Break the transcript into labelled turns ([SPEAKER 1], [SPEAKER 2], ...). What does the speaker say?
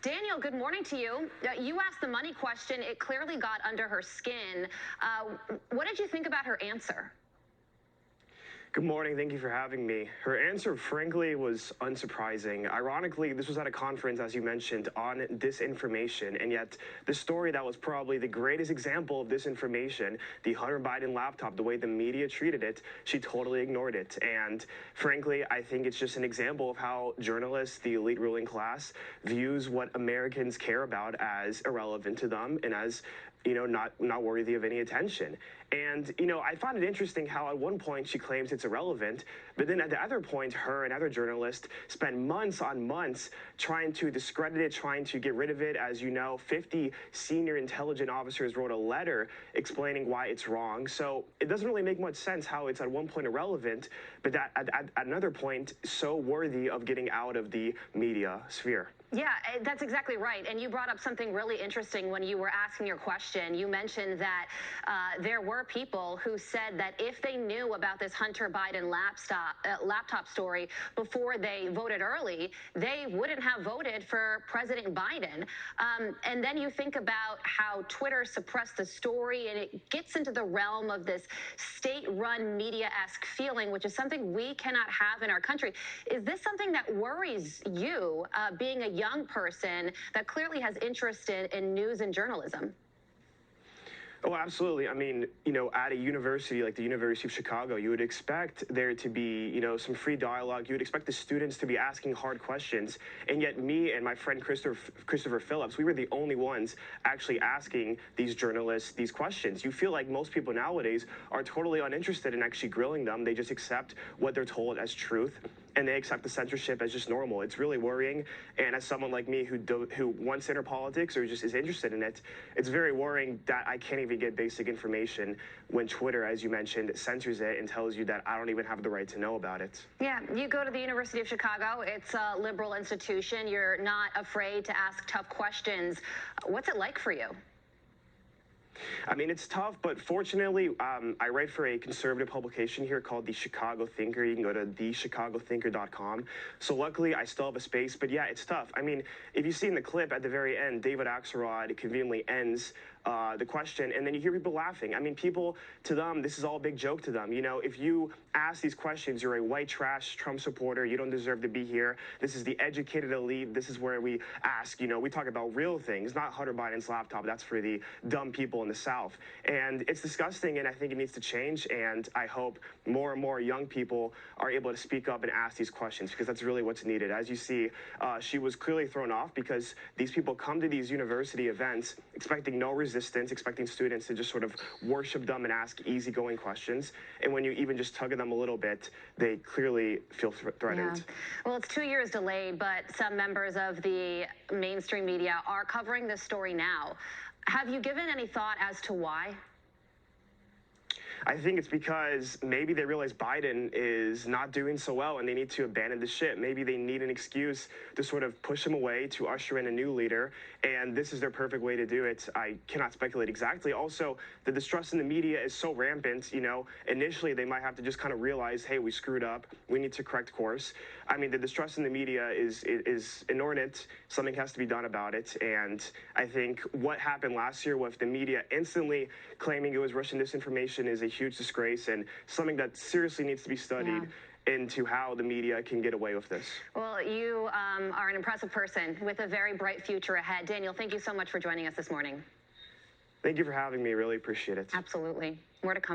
[SPEAKER 1] Daniel, good morning to you. You asked the money question. It clearly got under her skin. What did you think about her answer?
[SPEAKER 2] Good morning. Thank you for having me. Her answer, frankly, was unsurprising. Ironically, this was at a conference, as you mentioned, on disinformation, and yet the story that was probably the greatest example of disinformation, the Hunter Biden laptop, the way the media treated it, she totally ignored it. And frankly, I think it's just an example of how journalists, the elite ruling class, views what Americans care about as irrelevant to them and as not worthy of any attention. And, I find it interesting how at one point she claims it's irrelevant, but then at the other point, her and other journalists spend months on months trying to discredit it, trying to get rid of it. As you know, 50 senior intelligence officers wrote a letter explaining why it's wrong. So it doesn't really make much sense how it's at one point irrelevant, but that at another point so worthy of getting out of the media sphere.
[SPEAKER 1] Yeah, that's exactly right. And you brought up something really interesting when you were asking your question. You mentioned that there were people who said that if they knew about this Hunter Biden laptop story before they voted early, they wouldn't have voted for President Biden. And then you think about how Twitter suppressed the story, and it gets into the realm of this state-run media-esque feeling, which is something we cannot have in our country. Is this something that worries you, being a young person that clearly has interest in news and journalism?
[SPEAKER 2] Oh, absolutely. I mean, at a university like the University of Chicago, you would expect there to be, some free dialogue. You would expect the students to be asking hard questions. And yet me and my friend Christopher Phillips, we were the only ones actually asking these journalists these questions. You feel like most people nowadays are totally uninterested in actually grilling them. They just accept what they're told as truth, and they accept the censorship as just normal. It's really worrying. And as someone like me who wants to enter politics or just is interested in it, it's very worrying that I can't even get basic information when Twitter, as you mentioned, censors it and tells you that I don't even have the right to know about it.
[SPEAKER 1] Yeah, you go to the University of Chicago. It's a liberal institution. You're not afraid to ask tough questions. What's it like for you?
[SPEAKER 2] I mean, it's tough, but fortunately, I write for a conservative publication here called The Chicago Thinker. You can go to thechicagothinker.com. So luckily, I still have a space, but yeah, it's tough. I mean, if you see in the clip at the very end, David Axelrod conveniently ends the question, and then you hear people laughing. I mean, people, to them, this is all a big joke to them. If you ask these questions, you're a white trash Trump supporter, you don't deserve to be here. This is the educated elite. This is where we ask, we talk about real things, not Hunter Biden's laptop. That's for the dumb people in the South. And it's disgusting, and I think it needs to change, and I hope more and more young people are able to speak up and ask these questions, because that's really what's needed. As you see, she was clearly thrown off because these people come to these university events expecting no resistance, expecting students to just sort of worship them and ask easygoing questions. And when you even just tug at them a little bit, they clearly feel threatened.
[SPEAKER 1] Yeah. Well, it's 2 years delayed, but some members of the mainstream media are covering this story now. Have you given any thought as to why?
[SPEAKER 2] I think it's because maybe they realize Biden is not doing so well and they need to abandon the ship. Maybe they need an excuse to sort of push him away to usher in a new leader, and this is their perfect way to do it. I cannot speculate exactly. Also, the distrust in the media is so rampant, initially they might have to just kind of realize, hey, we screwed up. We need to correct course. I mean, the distrust in the media is inordinate. Something has to be done about it, and I think what happened last year with the media instantly claiming it was Russian disinformation is a huge disgrace and something that seriously needs to be studied into how the media can get away with this.
[SPEAKER 1] Well, you are an impressive person with a very bright future ahead. Daniel, thank you so much for joining us this morning.
[SPEAKER 2] Thank you for having me. Really appreciate it.
[SPEAKER 1] Absolutely. More to come.